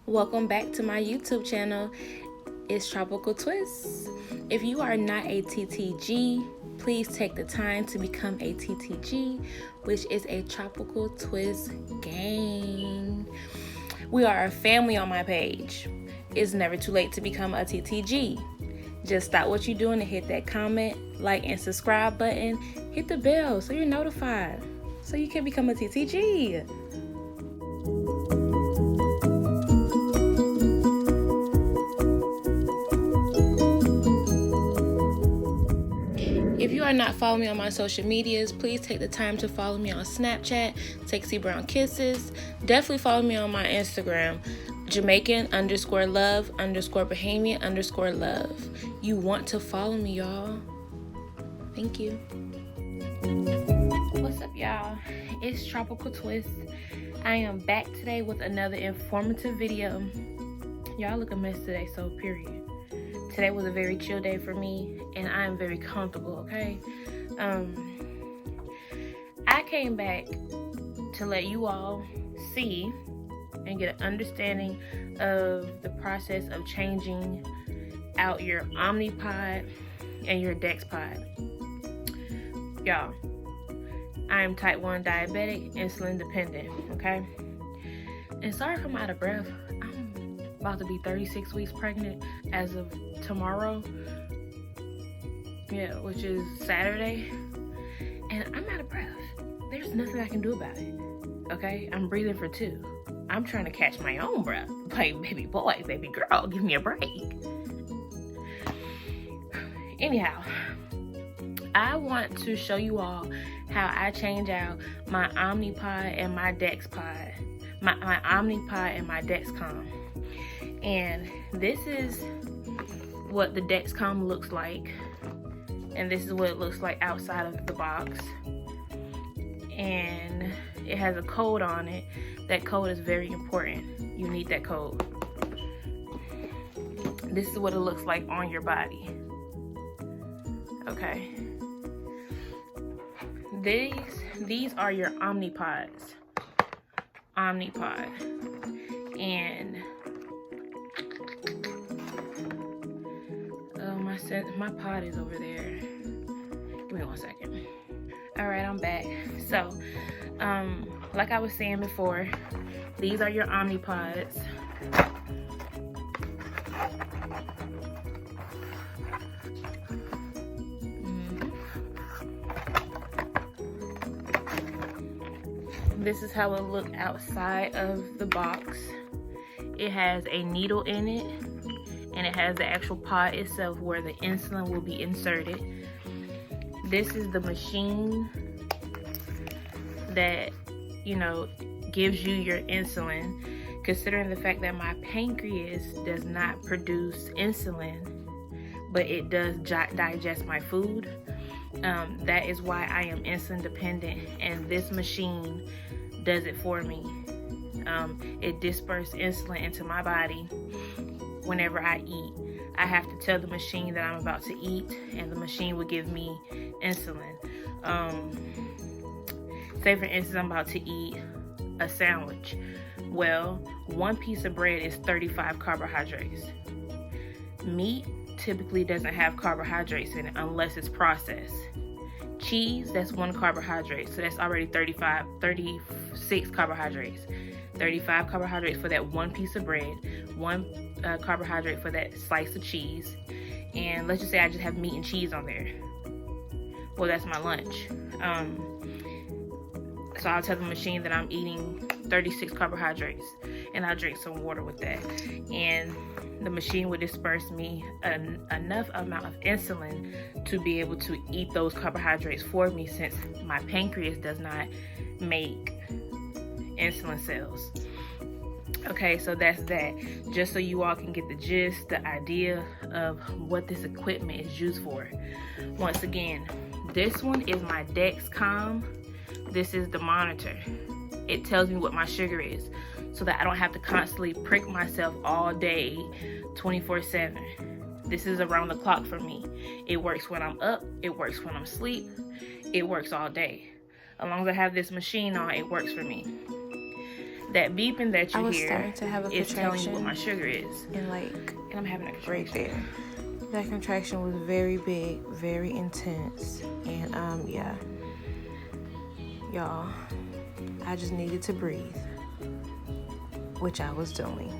Welcome back to my YouTube channel. It's Tropical Twists. If you are not a TTG, please take the time to become a TTG, which is a Tropical Twist gang. We are a family on my page. It's never too late to become a TTG. Just stop what you're doing and hit that comment, like, and subscribe button. Hit the bell so you're notified, so you can become a TTG. If you are not following me on my social medias, please take the time to follow me on Snapchat, Sexy Brown Kisses. Definitely follow me on my Instagram, Jamaican_love_Bahamian_love. You want to follow me, y'all. Thank you. What's up, y'all? It's Tropical Twist. I am back today with another informative video. Y'all look a mess today, so period. Today was a very chill day for me, and I am very comfortable, okay? I came back to let you all see and get an understanding of the process of changing out your omnipod and your DexcomG6. Y'all, I am type 1 diabetic, insulin dependent, okay? And sorry if I'm out of breath. I'm about to be 36 weeks pregnant as of tomorrow, yeah, which is Saturday, and I'm out of breath. There's nothing I can do about it, okay? I'm breathing for 2. I'm trying to catch my own breath. Like, baby boy, baby girl, give me a break. Anyhow, I want to show you all how I change out my omnipod and my DexcomG6, my omnipod and my Dexcom. And this is what the Dexcom looks like, and this is what it looks like outside of the box, and it has a code on it. That code is very important. You need that code. This is what it looks like on your body. Okay, these are your omnipod, and my pod is over there. Give me 1 second. All right, I'm back. So, like I was saying before, these are your omnipods. This is how it looks outside of the box. It has a needle in it, and it has the actual pod itself where the insulin will be inserted. This is the machine that, gives you your insulin, considering the fact that my pancreas does not produce insulin, but it does digest my food. That is why I am insulin dependent, and this machine does it for me. It disperses insulin into my body whenever I eat. I have to tell the machine that I'm about to eat, and the machine will give me insulin. Say for instance, I'm about to eat a sandwich. Well, 1 piece of bread is 35 carbohydrates. Meat typically doesn't have carbohydrates in it unless it's processed. Cheese, that's 1 carbohydrate, so that's already 36 carbohydrates. 35 carbohydrates for that 1 piece of bread, 1 carbohydrate for that slice of cheese, and let's just say I just have meat and cheese on there. Well, that's my lunch. So I'll tell the machine that I'm eating 36 carbohydrates, and I'll drink some water with that, and the machine would disperse me enough amount of insulin to be able to eat those carbohydrates for me, since my pancreas does not make insulin cells. Okay, so that's that. Just so you all can get the gist, the idea of what this equipment is used for. Once again, this one is my Dexcom. This is the monitor. It tells me what my sugar is, so that I don't have to constantly prick myself all day, 24/7. This is around the clock for me. It works when I'm up, it works when I'm asleep, it works all day. As long as I have this machine on, it works for me. that beeping that you hear to have a is telling you what my sugar is. And I'm having a contraction. Right there. That contraction was very big, very intense. And yeah. Y'all, I just needed to breathe, which I was doing.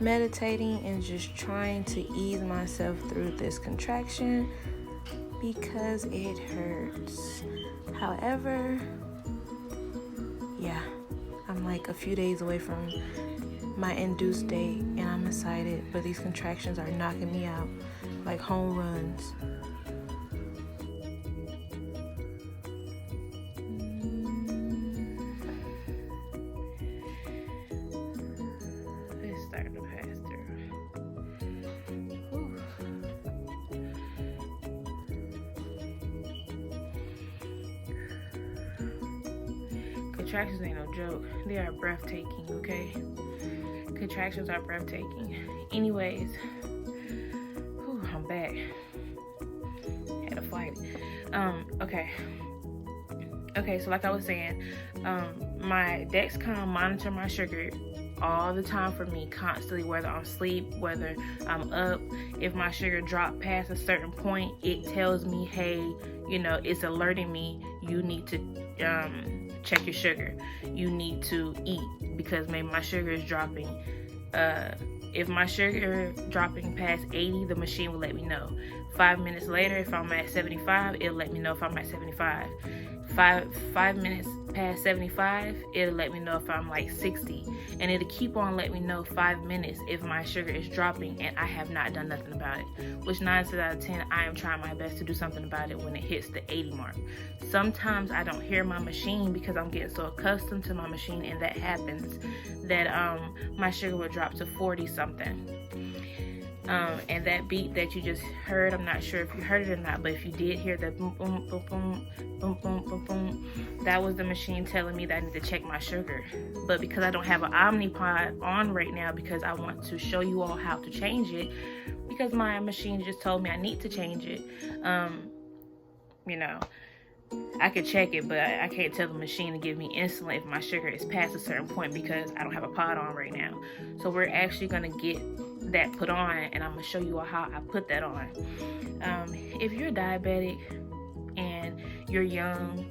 Meditating and just trying to ease myself through this contraction because it hurts. However, yeah, I'm like a few days away from my induced date and I'm excited, but these contractions are knocking me out like home runs. It's starting to pass through. Whew. Contractions ain't no joke. They are breathtaking, okay? Contractions are breathtaking. Anyways, whew, I'm back. Had to fight it. Okay, so like I was saying, my Dexcom monitor my sugar all the time for me, constantly, whether I'm asleep, whether I'm up. If my sugar dropped past a certain point, it tells me, hey, you know, it's alerting me, you need to check your sugar. You need to eat because maybe my sugar is dropping. If my sugar dropping past 80, the machine will let me know. 5 minutes later, if I'm at 75, it'll let me know if I'm at 75. Five minutes past 75, it'll let me know if I'm like 60, and it'll keep on letting me know 5 minutes if my sugar is dropping and I have not done nothing about it, which 9 times out of 10 I am trying my best to do something about it when it hits the 80 mark. Sometimes I don't hear my machine because I'm getting so accustomed to my machine, and that happens, that my sugar will drop to 40 something. And that beat that you just heard, I'm not sure if you heard it or not, but if you did hear that boom, boom, boom, boom, boom, boom, boom, boom, that was the machine telling me that I need to check my sugar. But because I don't have an omnipod on right now, because I want to show you all how to change it, because my machine just told me I need to change it, you know, I could check it, but I can't tell the machine to give me insulin if my sugar is past a certain point because I don't have a pod on right now. So we're actually going to get that put on, and I'm going to show you all how I put that on. If you're diabetic and you're young,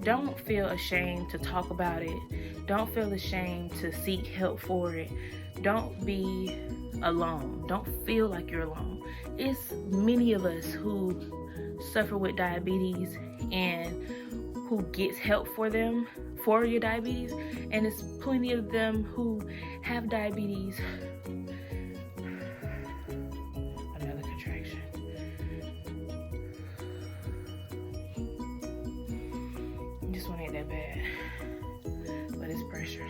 don't feel ashamed to talk about it. Don't feel ashamed to seek help for it. Don't be alone. Don't feel like you're alone. It's many of us who suffer with diabetes and who gets help for them for your diabetes, and it's plenty of them who have diabetes. Another contraction. This one ain't that bad, but it's pressure.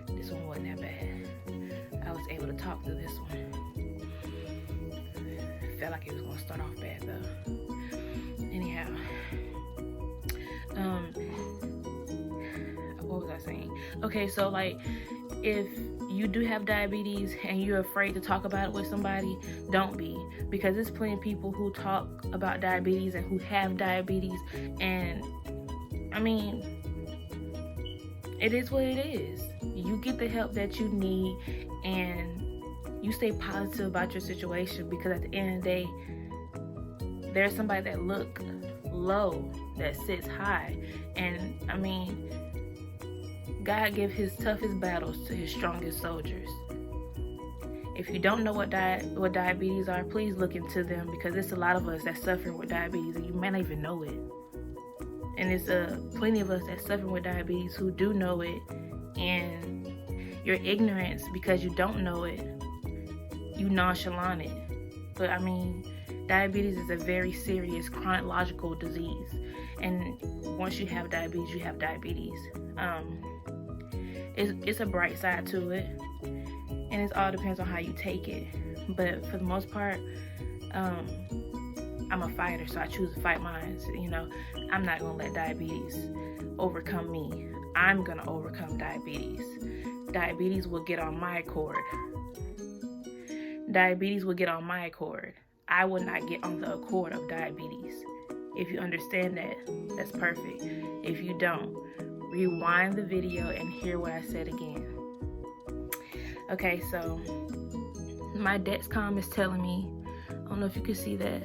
This one wasn't that bad. I was able to talk through this one. Felt like it was gonna start off bad though. Anyhow, what was I saying? Okay, so like, if you do have diabetes and you're afraid to talk about it with somebody, don't be, because there's plenty of people who talk about diabetes and who have diabetes, and I mean, it is what it is. You get the help that you need, and you stay positive about your situation, because at the end of the day, there's somebody that look low that sits high. And I mean, God give his toughest battles to his strongest soldiers. If you don't know what diabetes are, please look into them, because there's a lot of us that suffer with diabetes and you may not even know it. And there's plenty of us that suffer with diabetes who do know it, and your ignorance, because you don't know it, you nonchalant it. But I mean, diabetes is a very serious chronological disease, and once you have diabetes, you have diabetes. It's a bright side to it, and it all depends on how you take it. But for the most part, I'm a fighter, so I choose to fight mine. So, you know, I'm not gonna let diabetes overcome me. I'm gonna overcome diabetes. Diabetes will get on my accord. Diabetes will get on my accord. I will not get on the accord of diabetes. If you understand that, that's perfect. If you don't, rewind the video and hear what I said again. Okay, so my Dexcom is telling me, I don't know if you can see that,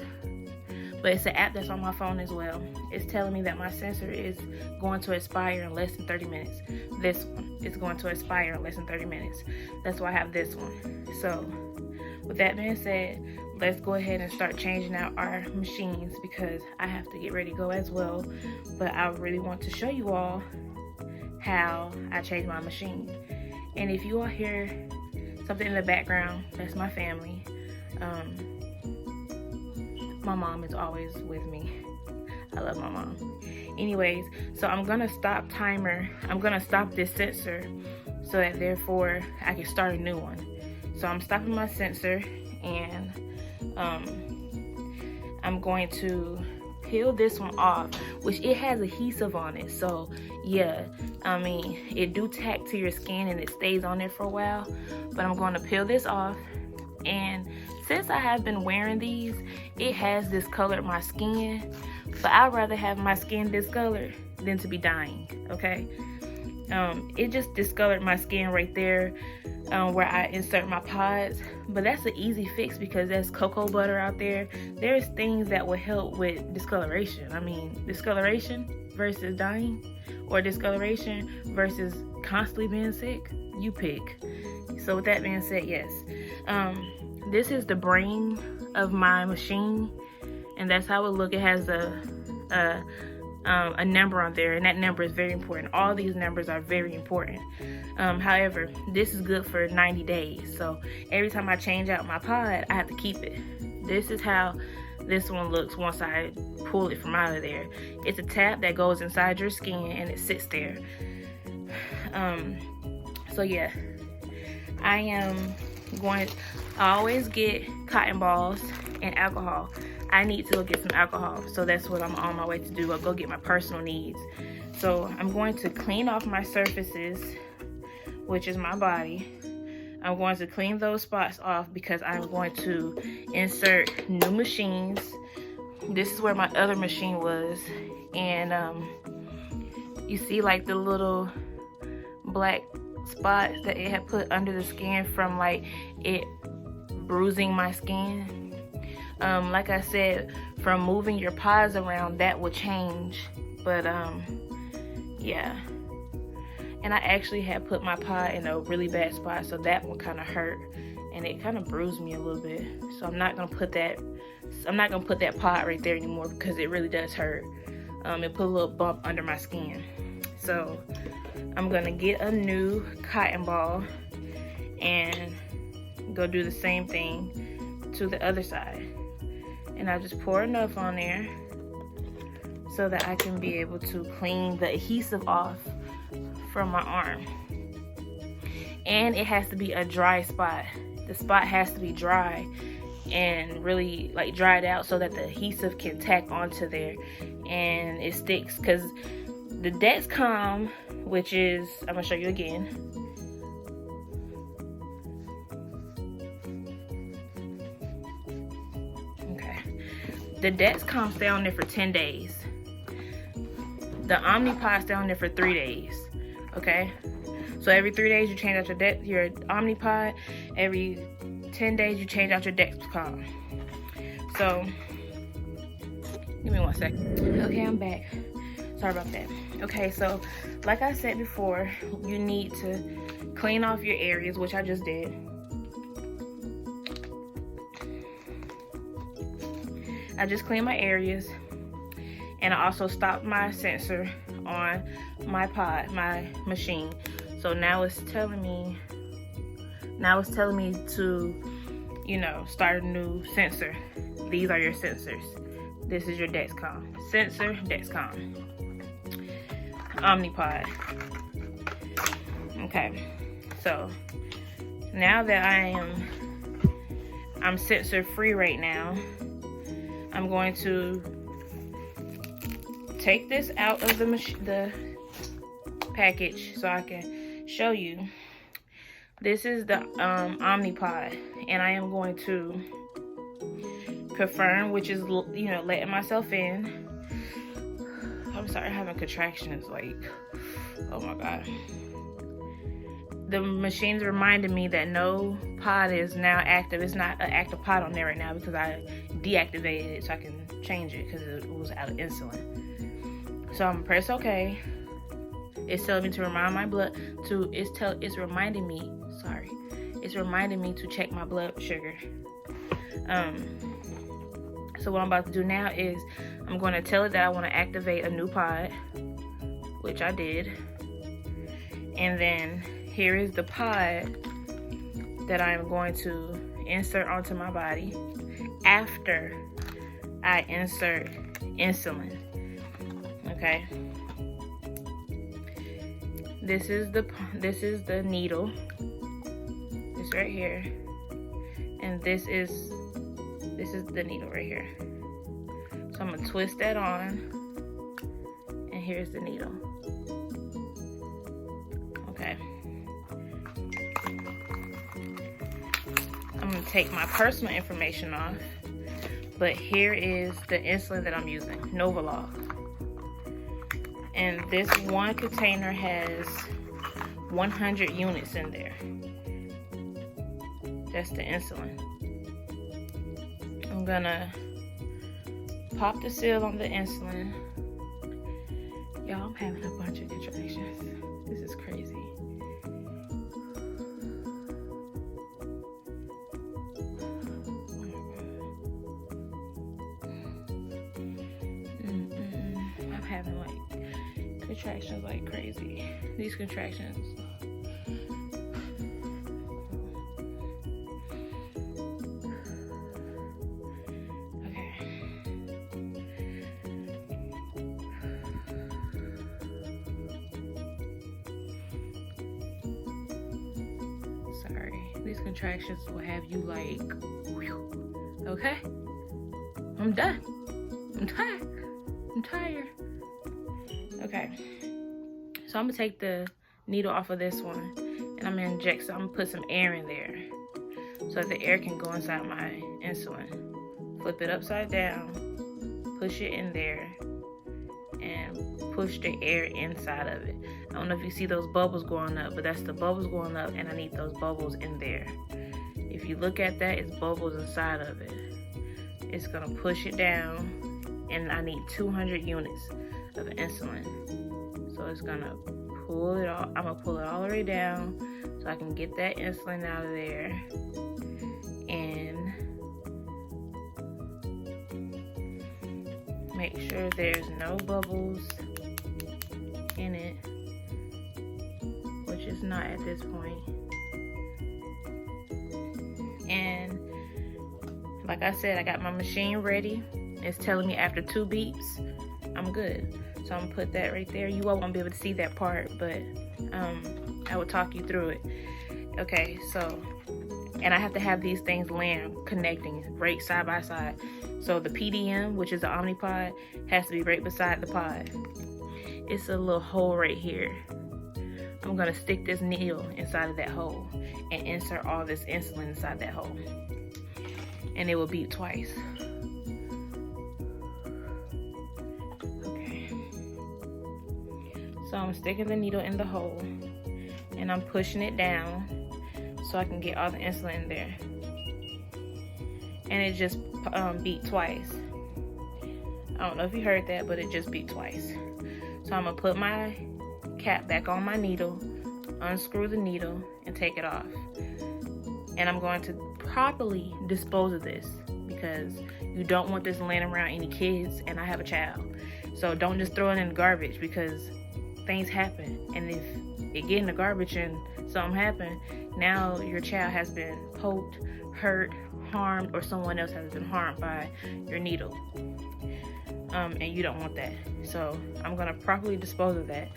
but it's an app that's on my phone as well. It's telling me that my sensor is going to expire in less than 30 minutes. This one is going to expire in less than 30 minutes. That's why I have this one. So with that being said, let's go ahead and start changing out our machines, because I have to get ready to go as well. But I really want to show you all how I change my machine. And if you all hear something in the background, that's my family. My mom is always with me. I love my mom. Anyways, so I'm gonna stop this sensor so that therefore I can start a new one. So I'm stopping my sensor, and I'm going to peel this one off, which it has adhesive on it. So yeah, I mean, it do tack to your skin and it stays on there for a while, but I'm going to peel this off. And since I have been wearing these, it has discolored my skin, but I'd rather have my skin discolored than to be dying, okay? It just discolored my skin right there where I insert my pods, but that's an easy fix because there's cocoa butter out there. There's things that will help with discoloration. I mean, discoloration versus dying, or discoloration versus constantly being sick, you pick. So with that being said, yes, this is the brain of my machine, and that's how it look. It has a number on there, and that number is very important. All these numbers are very important. However, this is good for 90 days. So every time I change out my pod, I have to keep it. This is how this one looks once I pull it from out of there. It's a tab that goes inside your skin and it sits there. So yeah, I always get cotton balls and alcohol. I need to go get some alcohol, so that's what I'm on my way to do. I'll go get my personal needs. So I'm going to clean off my surfaces, which is my body. I'm going to clean those spots off because I'm going to insert new machines. This is where my other machine was, and you see like the little black spots that it had put under the skin from like it bruising my skin. Like I said, from moving your pods around, that will change. But yeah, and I actually had put my pod in a really bad spot, so that one kind of hurt and it kind of bruised me a little bit. So I'm not gonna put that pod right there anymore because it really does hurt. It put a little bump under my skin. So I'm gonna get a new cotton ball and go do the same thing to the other side. And I just pour enough on there so that I can be able to clean the adhesive off from my arm. And it has to be a dry spot. The spot has to be dry and really like dried out so that the adhesive can tack onto there and it sticks. Because the Dexcom, which is, I'm gonna show you again. The Dexcom stay on there for 10 days. The omnipod stay on there for 3 days. Okay? So every 3 days you change out your omnipod. Every 10 days you change out your Dexcom. So, give me 1 second. Okay, I'm back. Sorry about that. Okay, so like I said before, you need to clean off your areas, which I just did. I just cleaned my areas, and I also stopped my sensor on my pod, my machine. So now it's telling me to, you know, start a new sensor. These are your sensors. This is your Dexcom sensor, Dexcom omnipod. Okay, so now that I'm sensor free right now, I'm going to take this out of the package so I can show you. This is the omnipod, and I am going to confirm, which is, you know, letting myself in. I'm sorry, I'm having contractions. Like, Oh my God. The machine's reminding me that no pod is now active. It's not an active pod on there right now because I deactivated it so I can change it because it was out of insulin. So I'm gonna press OK. It's telling me to remind my blood to. It's reminding me. Sorry, it's reminding me to check my blood sugar. So what I'm about to do now is I'm going to tell it that I want to activate a new pod, which I did, and then here is the pod that I'm going to insert onto my body after I insert insulin. Okay. This is the needle. This right here, and this is the needle right here. So I'm gonna twist that on, and here's the needle. Okay. I'm gonna take my personal information off, but here is the insulin that I'm using, Novolog. And this one container has 100 units in there. That's the insulin. I'm gonna pop the seal on the insulin. Y'all, I'm having a bunch of contractions. This is crazy. I'm having like contractions like crazy. These contractions. These contractions will have you like, whew. Okay, I'm done. I'm tired. Okay, so I'm gonna take the needle off of this one and I'm gonna inject. So I'm gonna put some air in there so that the air can go inside my insulin. Flip it upside down, push it in there, and push the air inside of it. I don't know if you see those bubbles going up, but that's the bubbles going up, and I need those bubbles in there. If you look at that, it's bubbles inside of it. It's gonna push it down, and I need 200 units of insulin. So it's gonna pull it all. I'm gonna pull it all the way down so I can get that insulin out of there. And make sure there's no bubbles in it, which is not at this point. And like I said, I got my machine ready. It's telling me after 2 beeps, I'm good. So I'm gonna put that right there. You all won't be able to see that part, but I will talk you through it. Okay, so, and I have to have these things laying, connecting right side by side. So the PDM, which is the omnipod, has to be right beside the pod. It's a little hole right here. I'm gonna stick this needle inside of that hole and insert all this insulin inside that hole. And it will beep twice. Okay. So I'm sticking the needle in the hole and I'm pushing it down so I can get all the insulin in there. And it just beat twice. I don't know if you heard that, but it just beat twice. So I'm gonna put my cap back on my needle, unscrew the needle, and take it off. And I'm going to properly dispose of this because you don't want this laying around any kids, and I have a child. So don't just throw it in the garbage because things happen. And if it get in the garbage and something happen, now your child has been poked, hurt, harmed, or someone else has been harmed by your needle. And you don't want that. So I'm gonna properly dispose of that.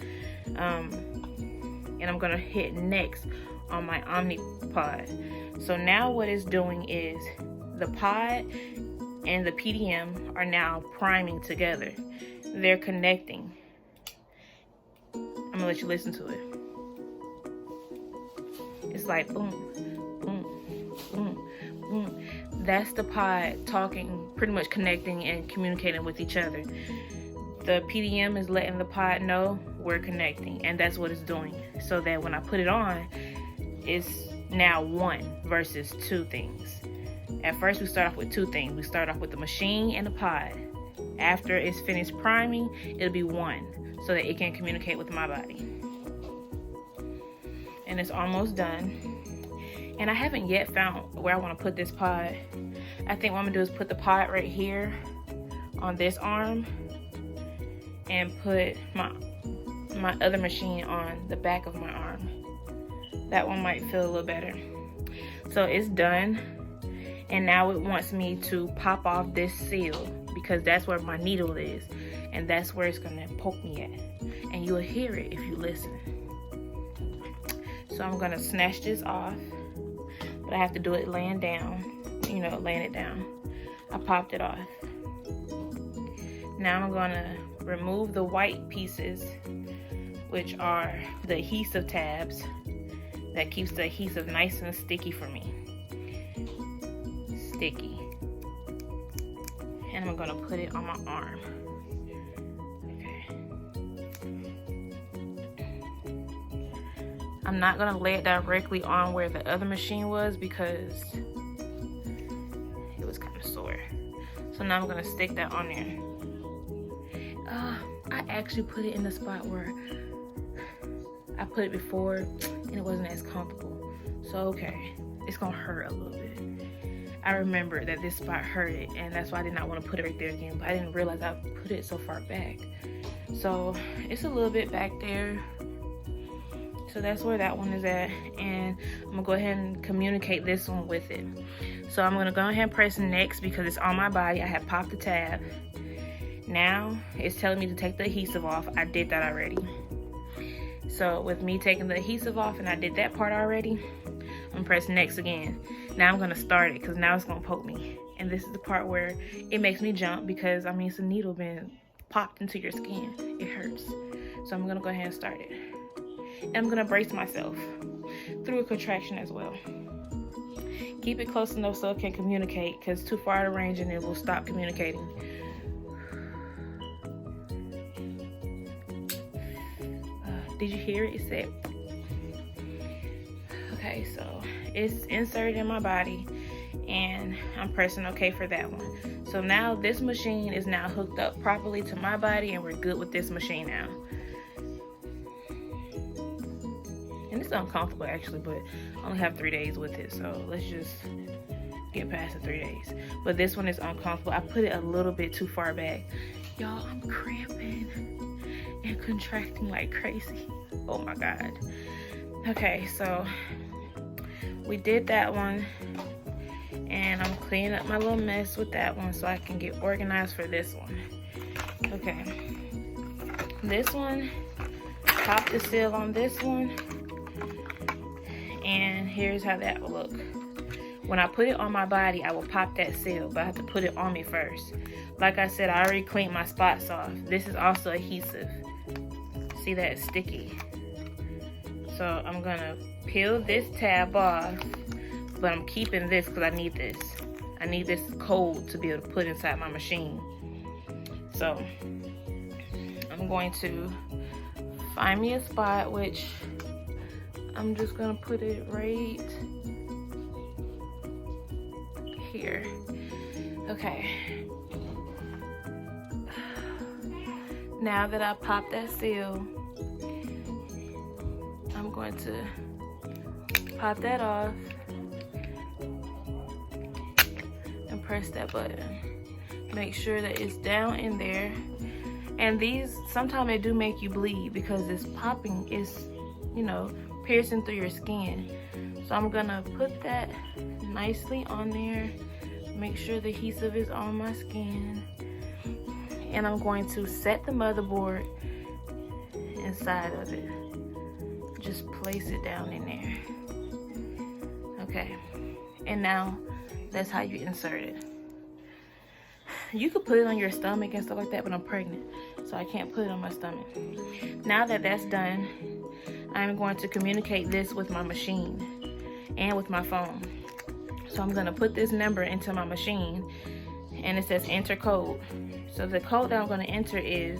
And I'm gonna hit next on my omnipod. So now what it's doing is the pod and the PDM are now priming together. They're connecting. I'm gonna let you listen to it. It's like boom, boom, boom, boom. That's the pod talking, pretty much connecting and communicating with each other. The PDM is letting the pod know we're connecting, and that's what it's doing, so that when I put it on, it's now one versus two things. At first we start off with two things. We start off with the machine and the pod. After it's finished priming, it'll be one, so that it can communicate with my body. And it's almost done. And I haven't yet found where I want to put this pod. I think what I'm gonna do is put the pod right here on this arm, and put my other machine on the back of my arm. That one might feel a little better. So it's done, and now it wants me to pop off this seal, because that's where my needle is, and that's where it's gonna poke me at, and you'll hear it if you listen. So I'm gonna snatch this off, but I have to do it laying down, laying it down. I popped it off. Now I'm gonna remove the white pieces, which are the adhesive tabs that keeps the adhesive nice and sticky for me. Sticky. And I'm gonna put it on my arm. Okay. I'm not gonna lay it directly on where the other machine was, because it was kind of sore. So now I'm gonna stick that on there. I actually put it in the spot where I put it before, and it wasn't as comfortable. So okay, it's gonna hurt a little bit. I remember that this spot hurted, and that's why I did not want to put it right there again, but I didn't realize I put it so far back. So it's a little bit back there. So that's where that one is at, and I'm gonna go ahead and communicate this one with it. So I'm gonna go ahead and press next, because it's on my body. I have popped the tab. Now it's telling me to take the adhesive off. I did that already. So with me taking the adhesive off, and I did that part already, I'm gonna press next again. Now I'm gonna start it, because now it's gonna poke me. And this is the part where it makes me jump, because it's a needle being popped into your skin. It hurts. So I'm gonna go ahead and start it. And I'm gonna brace myself through a contraction as well. Keep it close enough so it can communicate, because too far out of range and it will stop communicating. Did you hear it? It said, okay, so it's inserted in my body, and I'm pressing okay for that one. So now this machine is now hooked up properly to my body, and we're good with this machine now. And it's uncomfortable actually, but I only have 3 days with it, so let's just get past the 3 days. But this one is uncomfortable. I put it a little bit too far back. Y'all, I'm cramping and contracting like crazy. Oh my God. Okay, so we did that one, and I'm cleaning up my little mess with that one so I can get organized for this one. Okay, this one, pop the seal on this one, and here's how that will look. When I put it on my body, I will pop that seal, but I have to put it on me first. Like I said, I already cleaned my spots off. This is also adhesive. See that? It's sticky. So I'm gonna peel this tab off, but I'm keeping this because I need this. I need this cold to be able to put inside my machine. So I'm going to find me a spot, which I'm just gonna put it right here. Okay. Now that I popped that seal, I'm going to pop that off and press that button. Make sure that it's down in there. And these, sometimes they do make you bleed because this popping is, piercing through your skin. So I'm gonna put that nicely on there. Make sure the adhesive is on my skin. And I'm going to set the motherboard inside of it. Just place it down in there. Okay, and now that's how you insert it. You could put it on your stomach and stuff like that, but I'm pregnant, so I can't put it on my stomach. Now that that's done, I'm going to communicate this with my machine and with my phone. So I'm gonna put this number into my machine, and it says enter code. So the code that I'm gonna enter is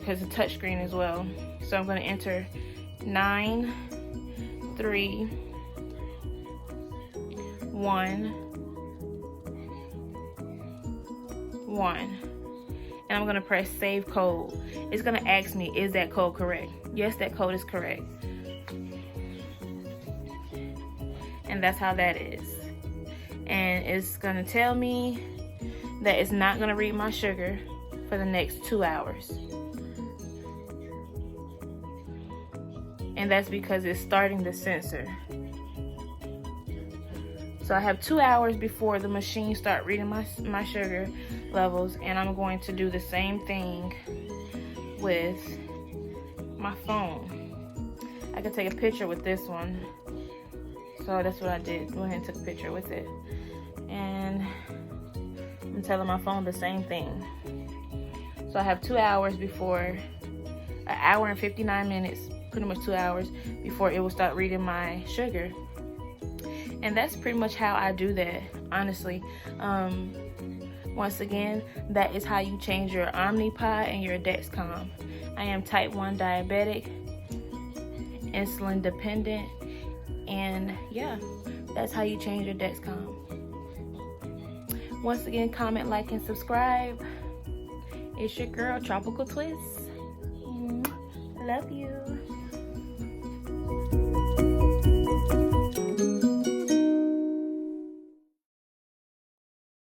because it's a touch screen as well. So I'm going to enter 9, 3, 1, 1. And I'm going to press save code. It's going to ask me, is that code correct? Yes, that code is correct. And that's how that is. And it's going to tell me that it's not going to read my sugar for the next 2 hours. And that's because it's starting the sensor. So I have 2 hours before the machine start reading my sugar levels, and I'm going to do the same thing with my phone. I can take a picture with this one. So that's what I did. Went ahead and took a picture with it. And I'm telling my phone the same thing. So I have 2 hours before, an hour and 59 minutes, pretty much 2 hours before it will start reading my sugar. And that's pretty much how I do that, honestly. Once again, that is how you change your Omnipod and your Dexcom. I am type 1 diabetic, insulin dependent, and yeah, that's how you change your Dexcom. Once again, comment, like, and subscribe. It's your girl, Tropical Twist. Love you.